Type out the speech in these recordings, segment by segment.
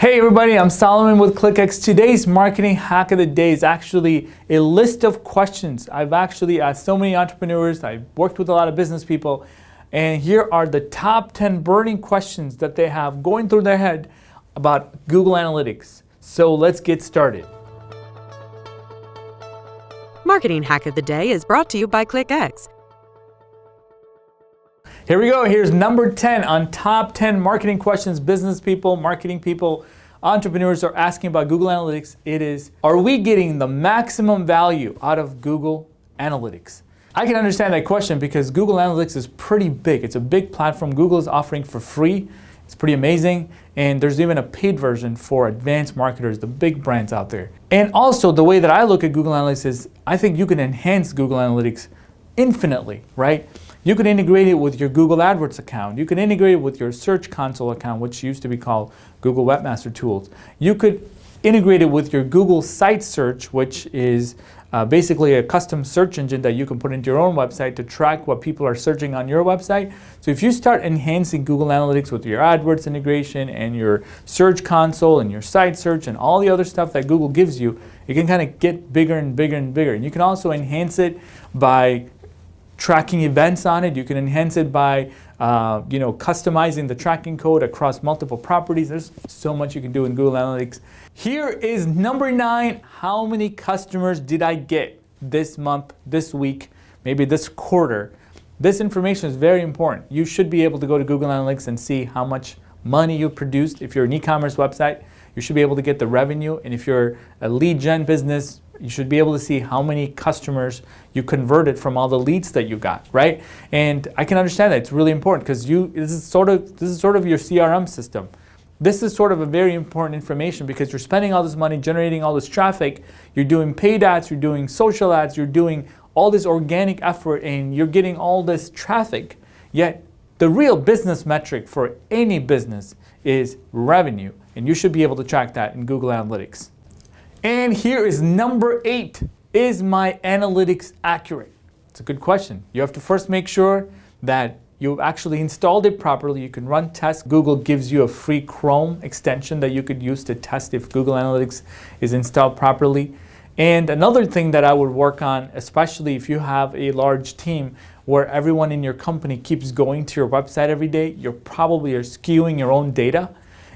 Hey everybody, I'm Solomon with ClickX. Today's marketing hack of the day is actually a list of questions. I've actually asked so many entrepreneurs, I've worked with a lot of business people, and here are the top 10 burning questions that they have going through their head about Google Analytics. So let's get started. Marketing hack of the day is brought to you by ClickX. Here we go. Here's number 10 on top 10 marketing questions business people, marketing people, entrepreneurs are asking about Google Analytics. It is, are we getting the maximum value out of Google Analytics? I can understand that question because Google Analytics is pretty big. It's a big platform Google is offering for free. It's pretty amazing. And there's even a paid version for advanced marketers, the big brands out there. And also the way that I look at Google Analytics is I think you can enhance Google Analytics infinitely, right? You can integrate it with your Google AdWords account. You can integrate it with your Search Console account, which used to be called Google Webmaster Tools. You could integrate it with your Google Site Search, which is basically a custom search engine that you can put into your own website to track what people are searching on your website. So if you start enhancing Google Analytics with your AdWords integration and your Search Console and your Site Search and all the other stuff that Google gives you, it can kind of get bigger and bigger and bigger. And you can also enhance it by tracking events on it. You can enhance it by customizing the tracking code across multiple properties. There's so much you can do in Google Analytics. Here is number 9. How many customers did I get this month, this week, maybe this quarter? This information is very important. You should be able to go to Google Analytics and see how much money you produced. If you're an e-commerce website, you should be able to get the revenue. And if you're a lead gen business, you should be able to see how many customers you converted from all the leads that you got, right? And I can understand that it's really important because this is sort of your CRM system. This is sort of a very important information because you're spending all this money generating all this traffic. You're doing paid ads, you're doing social ads, you're doing all this organic effort, and you're getting all this traffic. Yet the real business metric for any business is revenue, and you should be able to track that in Google Analytics. And here is number 8. Is my analytics accurate? It's a good question. You have to first make sure that you've actually installed it properly. You can run tests. Google gives you a free Chrome extension that you could use to test if Google Analytics is installed properly. And another thing that I would work on, especially if you have a large team where everyone in your company keeps going to your website every day, you probably are skewing your own data,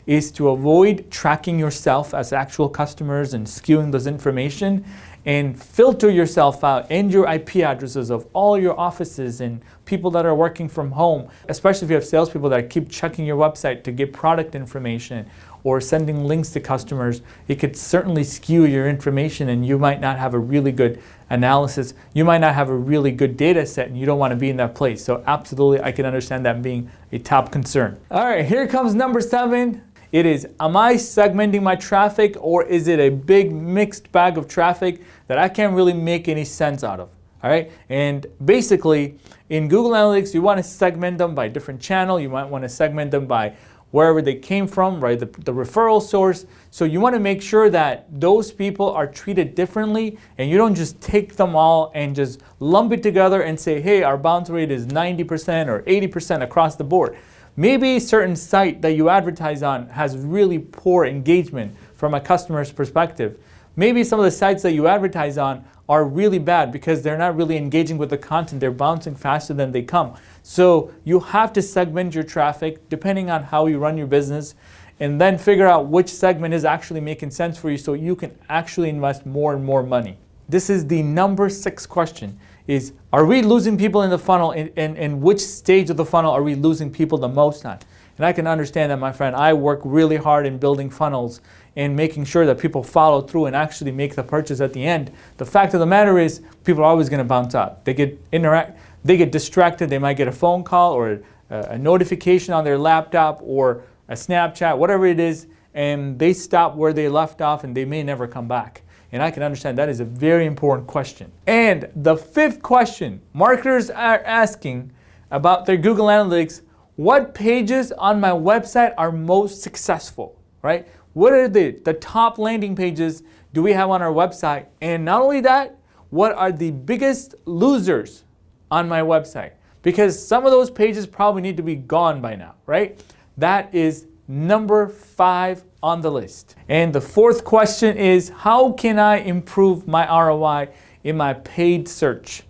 is to avoid tracking yourself as actual customers and skewing this information, and filter yourself out and your IP addresses of all your offices and people that are working from home, especially if you have salespeople that keep checking your website to get product information or sending links to customers. It could certainly skew your information and you might not have a really good analysis. You might not have a really good data set and you don't want to be in that place. So absolutely, I can understand that being a top concern. All right, here comes number 7. It is, am I segmenting my traffic, or is it a big mixed bag of traffic that I can't really make any sense out of? All right, and basically in Google Analytics, you want to segment them by different channel. You might want to segment them by wherever they came from, right? The referral source. So you want to make sure that those people are treated differently, and you don't just take them all and just lump it together and say, hey, our bounce rate is 90% or 80% across the board. Maybe a certain site that you advertise on has really poor engagement from a customer's perspective. Maybe some of the sites that you advertise on are really bad because they're not really engaging with the content. They're bouncing faster than they come. So you have to segment your traffic depending on how you run your business, and then figure out which segment is actually making sense for you so you can actually invest more and more money. This is the number 6 question. Is, are we losing people in the funnel, and which stage of the funnel are we losing people the most on? And I can understand that, my friend. I work really hard in building funnels and making sure that people follow through and actually make the purchase at the end. The fact of the matter is, people are always going to bounce out. They get distracted. They might get a phone call or a notification on their laptop or a Snapchat, whatever it is, and they stop where they left off and they may never come back. And I can understand that is a very important question. And the 5th question, marketers are asking about their Google Analytics, what pages on my website are most successful, right? What are the top landing pages do we have on our website? And not only that, what are the biggest losers on my website? Because some of those pages probably need to be gone by now, right? That is number 5 on the list. And the fourth question is, how can I improve my ROI in my paid search?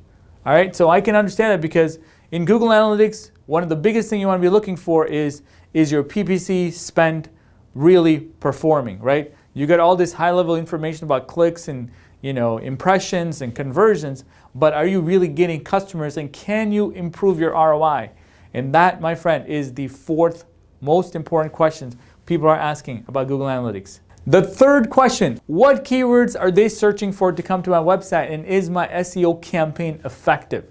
All right, so I can understand that because in Google Analytics, one of the biggest things you want to be looking for is your PPC spend really performing, right? You got all this high-level information about clicks and impressions and conversions, but are you really getting customers, and can you improve your ROI? And that, my friend, is the fourth most important question people are asking about Google Analytics. The third question, what keywords are they searching for to come to my website, and is my SEO campaign effective?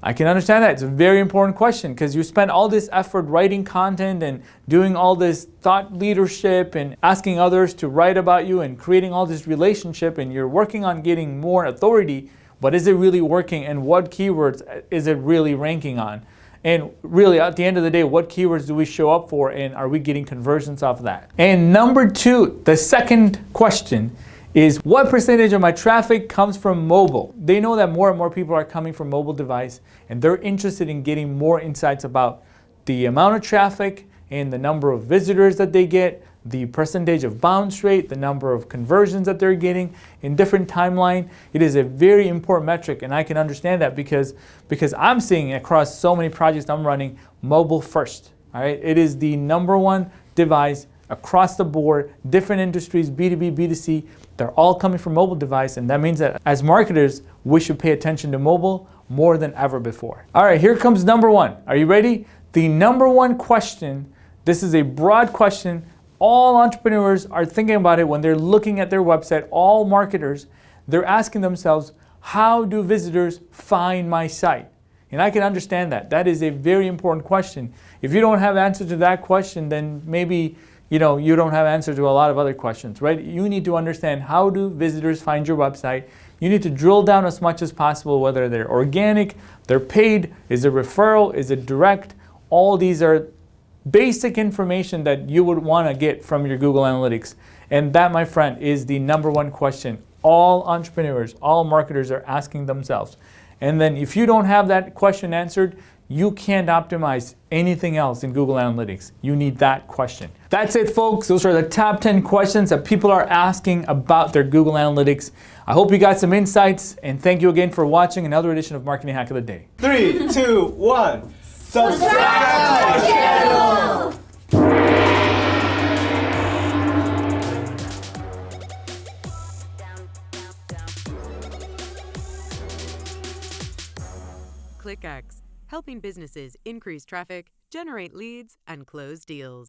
I can understand that. It's a very important question because you spend all this effort writing content and doing all this thought leadership and asking others to write about you and creating all this relationship, and you're working on getting more authority, but is it really working, and what keywords is it really ranking on? And really, at the end of the day, what keywords do we show up for, and are we getting conversions off of that? And number two, the second question is, what percentage of my traffic comes from mobile? They know that more and more people are coming from mobile device, and they're interested in getting more insights about the amount of traffic and the number of visitors that they get, the percentage of bounce rate, the number of conversions that they're getting in different timeline. It is a very important metric, and I can understand that because I'm seeing across so many projects I'm running mobile first. All right, it is the number one device across the board, different industries, B2B, B2C, they're all coming from mobile device, and that means that as marketers, we should pay attention to mobile more than ever before. All right, here comes number one. Are you ready? The number one question, this is a broad question. All entrepreneurs are thinking about it when they're looking at their website. All marketers, they're asking themselves, how do visitors find my site? And I can understand that. That is a very important question. If you don't have answer to that question, then maybe you don't have answer to a lot of other questions, right? You need to understand, how do visitors find your website? You need to drill down as much as possible, whether they're organic, they're paid, is it referral, is it direct? All these are basic information that you would want to get from your Google Analytics. And that, my friend, is the number one question all entrepreneurs, all marketers are asking themselves. And then if you don't have that question answered, you can't optimize anything else in Google Analytics. You need that question. That's it, folks. Those are the top 10 questions that people are asking about their Google Analytics. I hope you got some insights, and thank you again for watching another edition of Marketing Hack of the Day. 3, 2, 1. Subscribe to our channel! ClickX, helping businesses increase traffic, generate leads, and close deals.